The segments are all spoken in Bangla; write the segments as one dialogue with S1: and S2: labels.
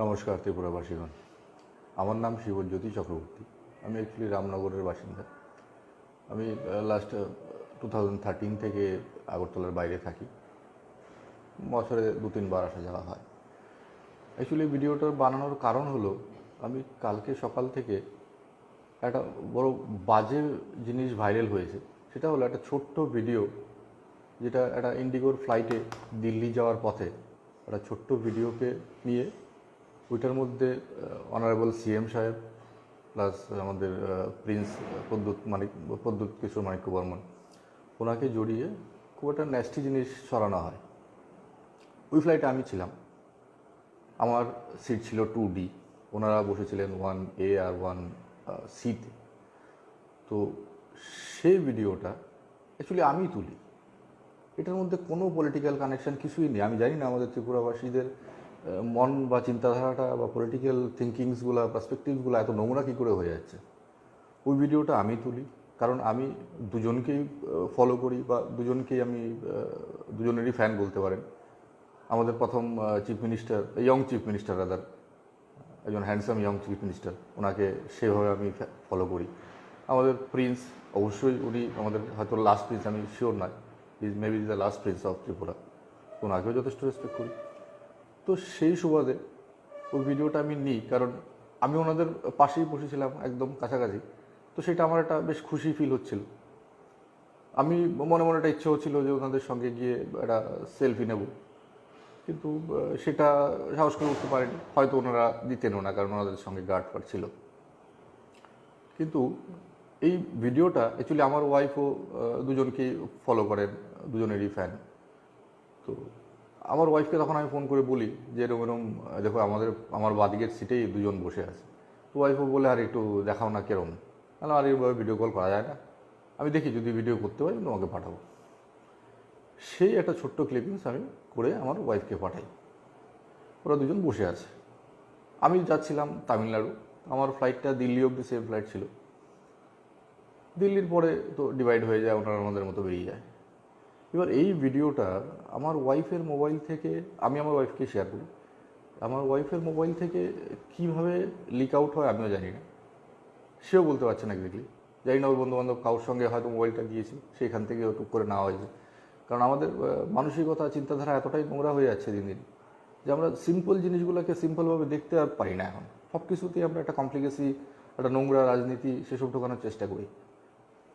S1: নমস্কার ত্রিপুরাবাসীগণ। আমার নাম শিবজ্যোতি চক্রবর্তী। আমি অ্যাকচুয়ালি রামনগরের বাসিন্দা। আমি লাস্ট 2013 থেকে আগরতলার বাইরে থাকি। বছরে 2-3 বার আসা যাওয়া হয়। অ্যাকচুয়ালি ভিডিওটা বানানোর কারণ হলো, আমি কালকে সকাল থেকে একটা বড় বাজে জিনিস ভাইরাল হয়েছে। সেটা হলো একটা ছোট্ট ভিডিও, যেটা একটা ইন্ডিগোর ফ্লাইটে দিল্লি যাওয়ার পথে একটা ছোট্ট ভিডিওকে নিয়ে ওইটার মধ্যে অনারেবল সিএম সাহেব প্লাস আমাদের প্রিন্স প্রদ্যুৎ কিশোর মাণিক্য বর্মন, ওনাকে জড়িয়ে খুব একটা ন্যাস্টি জিনিস ছড়ানো হয়। ওই ফ্লাইটে আমি ছিলাম, আমার সিট ছিল 2D, ওনারা বসেছিলেন 1A আর 1Cতে। তো সেই ভিডিওটা অ্যাকচুয়ালি আমি তুলি। এটার মধ্যে কোনো পলিটিক্যাল কানেকশন কিছুই নেই। আমি জানি না আমাদের ত্রিপুরাবাসীদের মন বা চিন্তাধারাটা বা পলিটিক্যাল থিঙ্কিংসগুলো, পার্সপেক্টিভসগুলো এত নোংরা কী করে হয়ে যাচ্ছে। ওই ভিডিওটা আমি তুলি, কারণ আমি দুজনকেই ফলো করি বা দুজনেরই ফ্যান বলতে পারেন। আমাদের প্রথম chief minister, young chief minister rather, একজন হ্যান্ডসাম ইয়ং চিফ মিনিস্টার, ওনাকে সেভাবে আমি ফলো করি। আমাদের প্রিন্স, অবশ্যই উনি আমাদের হয়তো লাস্ট প্রিন্স, আমি শিওর নয়, is maybe the last Prince of Tripura, ওনাকেও যথেষ্ট রেসপেক্ট করি। তো সেই সুবাদে ওই ভিডিওটা আমি নিই, কারণ আমি ওনাদের পাশেই বসেছিলাম, একদম কাছাকাছি। তো সেটা আমার একটা বেশ খুশি ফিল হচ্ছিল। আমি মনে মনে একটা ইচ্ছে হচ্ছিল যে ওনাদের সঙ্গে গিয়ে একটা সেলফি নেব, কিন্তু সেটা সাহস করে উঠতে পারেনি। হয়তো ওনারা দিতেনও না, কারণ ওনাদের সঙ্গে গার্ড ফার্ড ছিল। কিন্তু এই ভিডিওটা অ্যাকচুয়ালি আমার ওয়াইফও দুজনকেই ফলো করেন, দুজনেরই ফ্যান। তো আমার ওয়াইফকে তখন আমি ফোন করে বলি যে এরকম দেখো, আমার বাদিকের সিটেই দুজন বসে আছে। তো ওয়াইফও বলে, আর একটু দেখাও না কেরম। তাহলে আর এইভাবে ভিডিও কল করা যায় না, আমি দেখি যদি ভিডিও করতে পারি তোমাকে পাঠাবো। সেই একটা ছোট্ট ক্লিপিংস আমি করে আমার ওয়াইফকে পাঠাই। ওরা দুজন বসে আছে। আমি যাচ্ছিলাম তামিলনাড়ু, আমার ফ্লাইটটা দিল্লি অবধি সেম ফ্লাইট ছিল। দিল্লির পরে তো ডিভাইড হয়ে যায়, ওনারা আমাদের মতো বেরিয়ে যায়। এবার এই ভিডিওটা আমার ওয়াইফের মোবাইল থেকে, আমি আমার ওয়াইফকে শেয়ার করি, আমার ওয়াইফের মোবাইল থেকে কীভাবে লিক আউট হয় আমিও জানি না, সেও বলতে পারছে না এক্স্যাক্টলি। জানি না ওর বন্ধুবান্ধব কারোর সঙ্গে হয়তো মোবাইলটা দিয়েছি, সেখান থেকে টুক করে নেওয়া হয়েছে। কারণ আমাদের মানসিকতা, চিন্তাধারা এতটাই নোংরা হয়ে যাচ্ছে দিন দিন, যে আমরা সিম্পল জিনিসগুলোকে সিম্পলভাবে দেখতে আর পারি না। এখন সব কিছুতেই আমরা একটা কমপ্লিকেসি, একটা নোংরা রাজনীতি, সেসব ঢোকানোর চেষ্টা করি।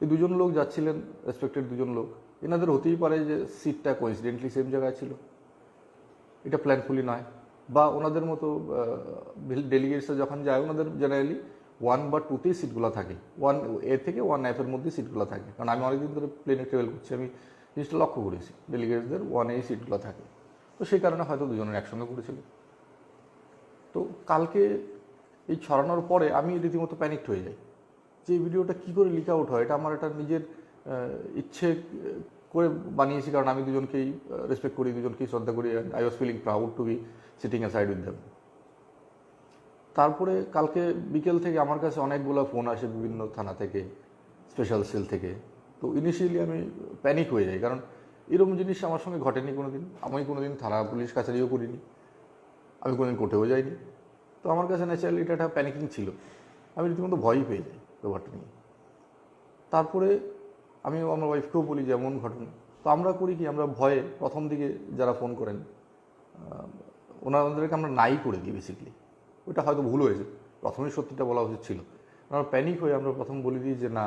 S1: এই দুজন লোক যাচ্ছিলেন, রেসপেক্টেড দুজন লোক, এনাদের হতেই পারে যে সিটটা কোইন্সিডেন্টলি সেম জায়গায় ছিল, এটা প্ল্যানফুলি নয়। বা ওনাদের মতো ডেলিগেটসরা যখন যায়, ওনাদের জেনারেলি 1 বা 2তেই সিটগুলো থাকে, 1A থেকে 1F মধ্যে সিটগুলো থাকে। কারণ আমি অনেকদিন ধরে প্লেনে ট্রাভেল করছি, আমি জিনিসটা লক্ষ্য করেছি, ডেলিগেটসদের 1A সিটগুলো থাকে। তো সেই কারণে হয়তো দুজনের একসঙ্গে করেছিল। তো কালকে এই ছড়ানোর পরে আমি রীতিমতো প্যানিকড হয়ে যাই যে এই ভিডিওটা কী করে লিক আউট হয়। এটা আমার একটা নিজের ইচ্ছে করে বানিয়েছি, কারণ আমি দুজনকেই রেসপেক্ট করি, দুজনকেই শ্রদ্ধা করি, and I was feeling proud to be sitting aside with them. তারপরে কালকে বিকেল থেকে আমার কাছে অনেকগুলো ফোন আসে বিভিন্ন থানা থেকে, স্পেশাল সেল থেকে। তো ইনিশিয়ালি আমি প্যানিক হয়ে যাই, কারণ এরকম জিনিস আমার সঙ্গে ঘটেনি কোনো দিন। আমি কোনো দিন থানা পুলিশ কাছারিও করিনি, আমি কোনো দিন কোর্টেও যাইনি। তো আমার কাছে ন্যাচারালি এটা একটা প্যানিকিং ছিল, আমি রীতিমতো ভয়ই পেয়ে যাই ব্যাপারটা নিয়ে। তারপরে আমি আমার ওয়াইফকেও বলি যে এমন ঘটনা। তো আমরা করি কি, আমরা ভয়ে প্রথম দিকে যারা ফোন করেন ওনাদেরকে আমরা নাই করে দিই বেসিক্যালি। ওইটা হয়তো ভুল হয়েছে, প্রথমেই সত্যিটা বলা উচিত ছিল। আমরা প্যানিক হয়ে আমরা প্রথম বলে দিই যে না,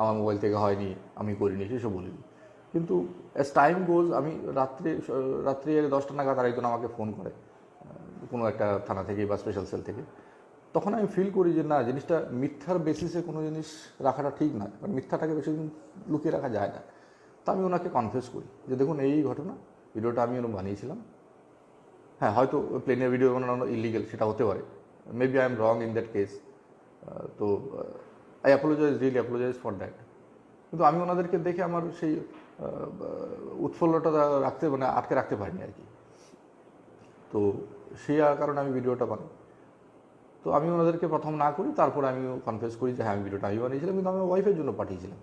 S1: আমার মোবাইল থেকে হয়নি, আমি করিনি, সেসব বলে দিই। কিন্তু অ্যাজ টাইম গোজ, আমি রাত্রে 10টা নাগাদ আরেকজন আমাকে ফোন করে কোনো একটা থানা থেকে বা স্পেশাল সেল থেকে। তখন আমি ফিল করি যে না, জিনিসটা মিথ্যার বেসিসে কোনো জিনিস রাখাটা ঠিক নয়, কারণ মিথ্যাটাকে বেশি দিন লুকিয়ে রাখা যায় না। তো আমি ওনাকে কনফেস করি যে দেখুন এই ঘটনা, ভিডিওটা আমি বানিয়েছিলাম। হ্যাঁ, হয়তো প্লেনের ভিডিও বানানো ইলিগেল, সেটা হতে পারে, maybe I am wrong in that case. তো I apologise, really apologise for that. কিন্তু আমি ওনাদেরকে দেখে আমার সেই উৎফুল্লটা আটকে রাখতে পারিনি আর কি। তো সেই কারণে আমি ভিডিওটা বানাই। তো আমি ওনাদেরকে প্রথম না করি, তারপরে আমিও কনফেস করি যে হ্যাঁ, আমি ভিডিওটা আমি বানিয়েছিলাম, কিন্তু আমি ওয়াইফের জন্য পাঠিয়েছিলাম।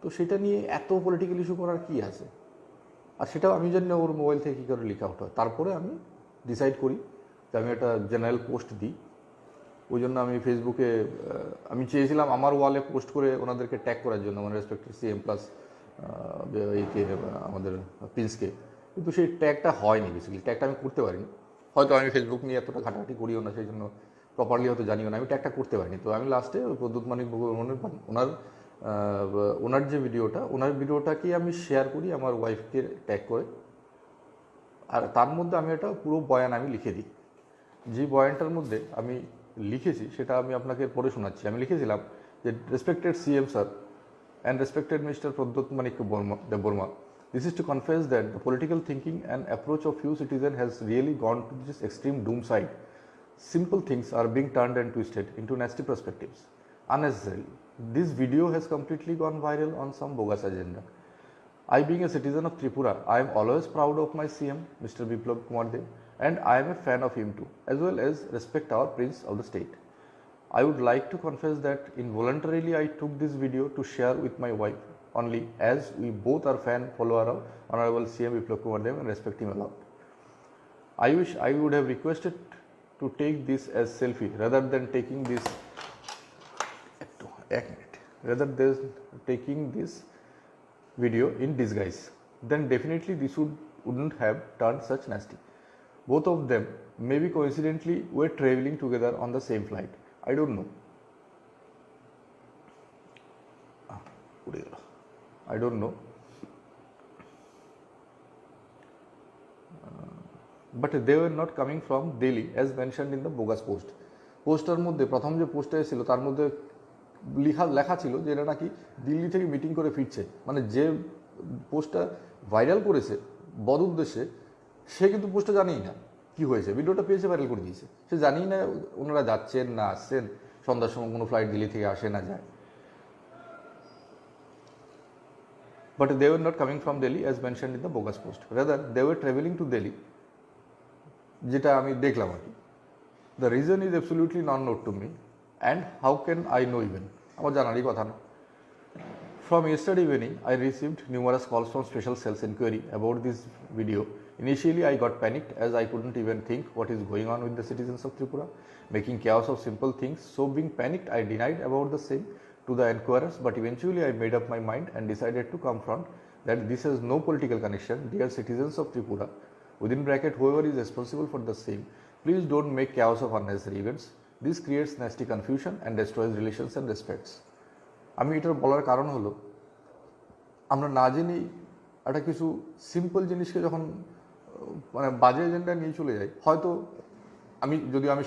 S1: তো সেটা নিয়ে এত পলিটিক্যাল ইস্যু করার কী আছে? আর সেটাও আমি জানি না ওর মোবাইল থেকে কী করে লিক আউট হয়। তারপরে আমি ডিসাইড করি যে আমি একটা জেনারেল পোস্ট দিই। ওই জন্য আমি ফেসবুকে আমি চেয়েছিলাম আমার ওয়ালে পোস্ট করে ওনাদেরকে ট্যাগ করার জন্য, মানে রেসপেক্টেড সিএম প্লাস এইকে আমাদের প্রিন্সকে, কিন্তু সেই ট্যাগটা হয়নি। বেসিক্যালি ট্যাগটা আমি করতে পারিনি, হয়তো আমি ফেসবুক নিয়ে এতটা ঘাটাঘাটি করিও না, সেই জন্য প্রপারলি হয়তো জানিও না, আমি ট্যাগটা করতে পারিনি। তো আমি লাস্টে প্রদ্যুৎ মানিক ওনার যে ওনার ভিডিওটাকে আমি শেয়ার করি আমার ওয়াইফকে ট্যাগ করে, আর তার মধ্যে আমি একটা পুরো বয়ান আমি লিখে দিই। যে বয়ানটার মধ্যে আমি লিখেছি সেটা আমি আপনাকে পড়ে শোনাচ্ছি। আমি লিখেছিলাম যে respected CM sir and respected Mr. Pradyut Manik Deborma, this is to confess that the political thinking and approach of few citizens has really gone to this extreme doom side. Simple things are being turned and twisted into nasty perspectives unnecessarily. This video has completely gone viral on some bogus agenda. I, being a citizen of Tripura, I am always proud of my CM, Mr. Biplab Kumar Dev, and I am a fan of him too, as well as respect our Prince of the state. I would like to confess that involuntarily I took this video to share with my wife only, as we both are fan follower of Honorable CM Biplab Kumar Dev and respect him a lot. I wish I would have requested to take this as selfie rather than taking this video in disguise. Then definitely this wouldn't have turned such nasty. Both of them maybe coincidentally were traveling together on the same flight. I don't know. I don't know. But they were not coming from Delhi as mentioned in the bogus post. Poster মধ্যে প্রথম যে পোস্টটা এসেছিল তার মধ্যে লেখা ছিল যে এটা নাকি দিল্লি থেকে মিটিং করে ফিরছে। মানে যে পোস্টটা ভাইরাল করেছে বদ উদ্দেশ্যে, সে কিন্তু পোস্টটা জানেই না কি হয়েছে, ভিডিওটা পেয়েছে ভাইরাল করে দিয়েছে, সে জানেই না ওনারা যাচ্ছেন না আসছেন, সন্ধ্যার সময় কোনো ফ্লাইট দিল্লি থেকে আসে না যায়। But they were not coming from Delhi as mentioned in the bogus post. Rather, they were traveling to Delhi, যেটা আমি দেখলাম আর কি। The reason is absolutely non-known to me, and how can I know even? আমার জানারই কথা না। From yesterday evening, I received numerous calls from special cells inquiry about this video. Initially, I got panicked as I couldn't even think what is going on with the citizens of Tripura, making chaos of simple things. So being panicked, I denied about the same to the inquirers, but eventually I made up my mind and decided to confront that this has no political connection. Dear citizens of Tripura, within bracket, whoever is responsible for the same, please don't make chaos of unnecessary events. This creates nasty confusion and destroys relations and respects. আমি এটার বলার কারণ হলো, আমরা না জেনেই একটা কিছু সিম্পল জিনিসকে যখন মানে বাজে এজেন্ডা নিয়ে চলে যাই, হয়তো আমি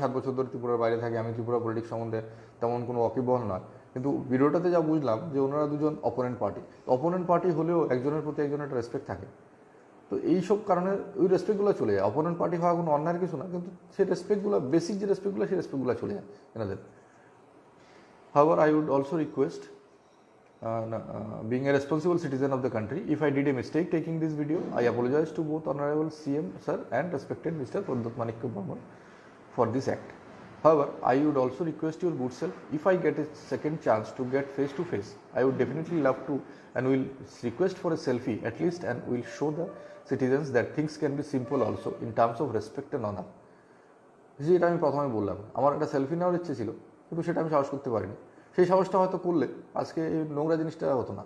S1: 7 বছর ধরে ত্রিপুরার বাইরে থাকি, আমি ত্রিপুরা পলিটিক্স সম্বন্ধে তেমন কোনো ওয়াকিবহাল নয়, কিন্তু ভিডিওটাতে যা বুঝলাম যে ওনারা দুজন অপোনেন্ট পার্টি হলেও একজনের প্রতি একজনের একটা রেসপেক্ট থাকে। তো এইসব কারণে ওই রেসপেক্টগুলো চলে যায়। অপোনেন্ট পার্টি হওয়া কোনো অন্যায়ের কিছু না, কিন্তু সেই রেসপেক্টগুলো, বেসিক যে রেসপেক্টগুলো, সেই রেসপেক্টগুলো চলে যায় এনাদের। However, I would also request, being a responsible citizen of the country, if I did a mistake taking this video, I apologize to both Honorable CM Sir and respected Mr. Pradyut Manik Deborma for this act. However, I would also request your good self, if I get a second chance to get face to face, I would definitely love to and will request for a selfie at least, and will show the citizens that things can be simple also in terms of respect and honor. যেটা আমি প্রথমে বললাম, আমার একটা সেলফি নেওয়ার ইচ্ছে ছিল, কিন্তু সেটা আমি সাহস করতে পারিনি। সেই সাহসটা হয়তো করলে আজকে এই নোংরা জিনিসটা হতো না,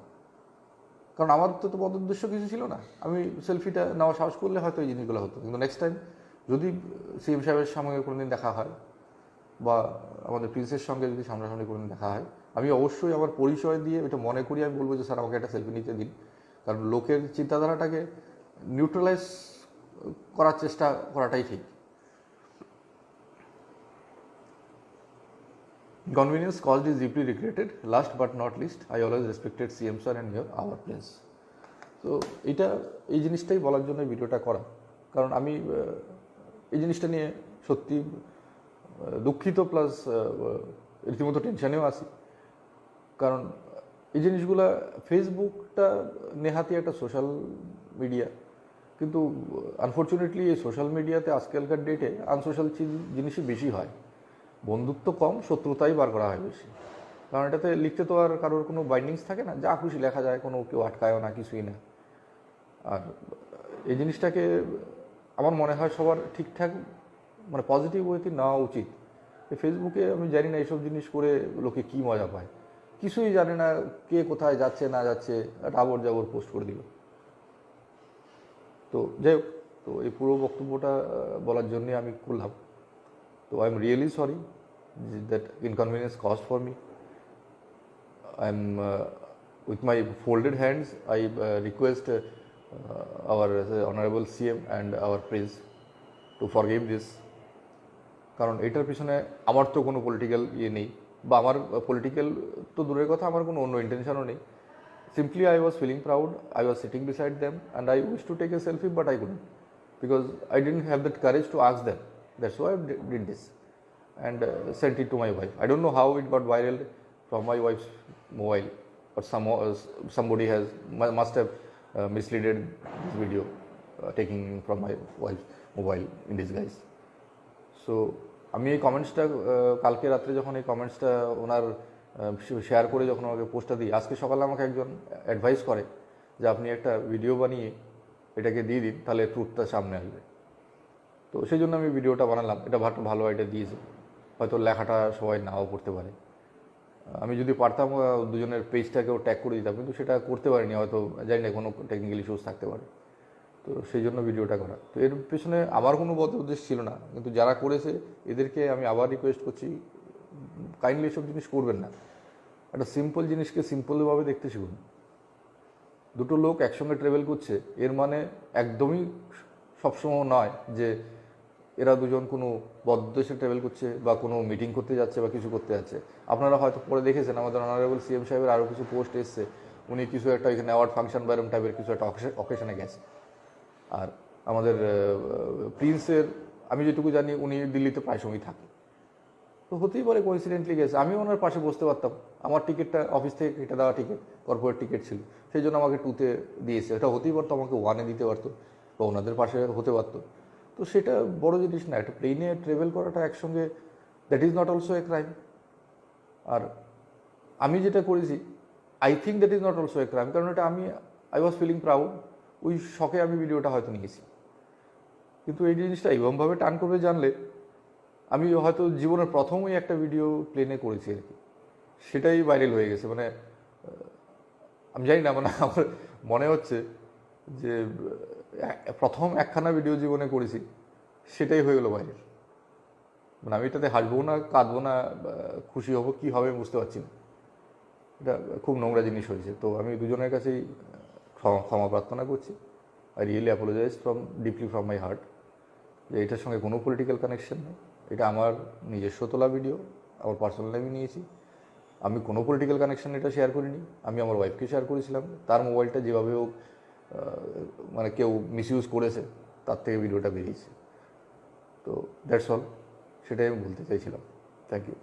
S1: কারণ আমার তো বদ উদ্দেশ্য কিছু ছিল না। আমি সেলফিটা নেওয়া সাহস করলে হয়তো এই জিনিসগুলো হতো। কিন্তু নেক্সট টাইম যদি সিএম সাহেবের সঙ্গে কোনোদিন দেখা হয় বা আমাদের প্রিন্সের সঙ্গে যদি সামনাসামনি কোনোদিন দেখা হয়, আমি অবশ্যই আমার পরিচয় দিয়ে এটা মনে করি আমি বলবো যে স্যার আমাকে একটা সেলফি নিতে দিন, কারণ লোকের চিন্তাধারাটাকে নিউট্রালাইজ করার চেষ্টা করাটাই ঠিক। Inconvenience caused is deeply regretted. Last but not least, I always respected CM sir and our prince. So এই জিনিসটাই বলার জন্য ভিডিওটা করা, কারণ আমি এই জিনিসটা নিয়ে সত্যি দুঃখিত, প্লাস রীতিমতো টেনশনেও আছি। কারণ এই জিনিসগুলা, ফেসবুকটা নেহাতি একটা সোশ্যাল মিডিয়া, কিন্তু আনফর্চুনেটলি এই সোশ্যাল মিডিয়াতে আজকালকার ডেটে আনসোশ্যাল জিনিসই বেশি হয়। বন্ধুত্ব কম, শত্রুতাই বার করা হয় বেশি, কারণ এটাতে লিখতে তো আর কারোর কোনো বাইন্ডিংস থাকে না, যা খুশি লেখা যায়, কোনো কেউ আটকায়ও না, কিছুই না। আর এই জিনিসটাকে আমার মনে হয় সবার ঠিকঠাক মানে পজিটিভ ওয়েতে নেওয়া উচিত। ফেসবুকে আমি জানি না এইসব জিনিস করে লোকে কী মজা পায়, কিছুই জানে না কে কোথায় যাচ্ছে না যাচ্ছে, একটা আবর জাবর পোস্ট করে দিল। তো যাই হোক, তো এই পুরো বক্তব্যটা বলার জন্যে আমি করলাম। তো I am really sorry that inconvenience cause for me. I am with my folded hands, I request our honorable CM and our prince to forgive this. কারণ এটার পিছনে আমার তো কোনো পলিটিক্যাল ইয়ে নেই, বা আমার পলিটিক্যাল তো দূরের কথা, আমার কোনো অন্য ইন্টেনশনও নেই। Simply I was feeling proud, I was sitting beside them and I wished to take a selfie but I couldn't because I didn't have that courage to ask them. That's why I did this and sent it to my wife. I don't know how it got viral from my wife's mobile, but somebody must have misleaded this video taking from my wife's mobile in disguise. So আমি এই কমেন্টসটা কালকে রাত্রে যখন এই কমেন্টসটা ওনার শেয়ার করে যখন আমাকে পোস্টটা দিই, আজকে সকালে আমাকে একজন অ্যাডভাইস করে যে আপনি একটা ভিডিও বানিয়ে এটাকে দিয়ে দিন, তাহলে ট্রুথটা সামনে আসবে। তো সেই জন্য আমি ভিডিওটা বানালাম। এটা ভালো আইডিয়া দিয়েছে, হয়তো লেখাটা সবাই নাও পড়তে পারে। আমি যদি পারতাম দুজনের পেজটাকেও ট্যাগ করে দিতাম, কিন্তু সেটা করতে পারিনি, হয়তো জানি না কোনো টেকনিক্যাল ইস্যুস থাকতে পারে। তো সেই জন্য ভিডিওটা করা। তো এর পেছনে আমার কোনো বদ উদ্দেশ্য ছিল না, কিন্তু যারা করেছে এদেরকে আমি আবার রিকোয়েস্ট করছি, কাইন্ডলি এসব জিনিস করবেন না। একটা সিম্পল জিনিসকে সিম্পলভাবে দেখতে শিখুন। দুটো লোক একসঙ্গে ট্রাভেল করছে, এর মানে একদমই সবসময় নয় যে এরা দুজন কোনো বদদেশে ট্রাভেল করছে বা কোনো মিটিং করতে যাচ্ছে বা কিছু করতে যাচ্ছে। আপনারা হয়তো পরে দেখেছেন আমাদের অনারেবল সিএম সাহেবের আরও কিছু পোস্ট এসছে, উনি কিছু একটা এখানে অ্যাওয়ার্ড ফাংশন বা এরকম টাইপের কিছু একটা অকেশনে গেছে। আর আমাদের প্রিন্সের আমি যেটুকু জানি উনি দিল্লিতে প্রায় সময় থাকে, তো হতেই পারে কোইন্সিডেন্টলি গেছে। আমি ওনার পাশে বসতে পারতাম, আমার টিকিটটা অফিস থেকে কেটে দেওয়া টিকিট, কর্পোরেট টিকিট ছিল, সেই জন্য আমাকে 2-তে দিয়েছে। এটা হতেই পারতো আমাকে 1-এ দিতে পারতো বা ওনাদের পাশে হতে পারতো। তো সেটা বড় জিনিস না। একটা প্লেনে ট্রাভেল করাটা একসঙ্গে, that is not also a crime. আর আমি যেটা করেছি, I think that is not also a crime, কারণ এটা আই ওয়াজ ফিলিং প্রাউড, ওই শখে আমি ভিডিওটা হয়তো নিয়েছি। কিন্তু এই জিনিসটা এরকমভাবে টান করবে জানলে, আমি হয়তো জীবনের প্রথমই একটা ভিডিও প্লেনে করেছি আর কি, সেটাই ভাইরাল হয়ে গেছে। মানে আমি জানি না, মানে আমার মনে হচ্ছে যে প্রথম একখানা ভিডিও জীবনে করেছি, সেটাই হয়ে গেলো ভাইরাল। মানে আমি এটাতে হাসবো না, কাঁদবো না, খুশি হব, কী হবে বুঝতে পারছি না। এটা খুব নোংরা জিনিস হয়েছে। তো আমি দুজনের কাছেই ক্ষমা প্রার্থনা করছি। I really apologise deeply from my heart, যে এটার সঙ্গে কোনো পলিটিক্যাল কানেকশন নেই। এটা আমার নিজস্ব তোলা ভিডিও, আমার পার্সোনাল আমি নিয়েছি। আমি কোনো পলিটিক্যাল কানেকশন এটা শেয়ার করিনি। আমি আমার ওয়াইফকে শেয়ার করেছিলাম, তার মোবাইলটা যেভাবে হোক মানে কেউ মিসইউজ করেছে, তার থেকে ভিডিওটা বেরিয়েছে। তো দ্যাটস অল, সেটাই আমি বলতে চাইছিলাম। Thank you.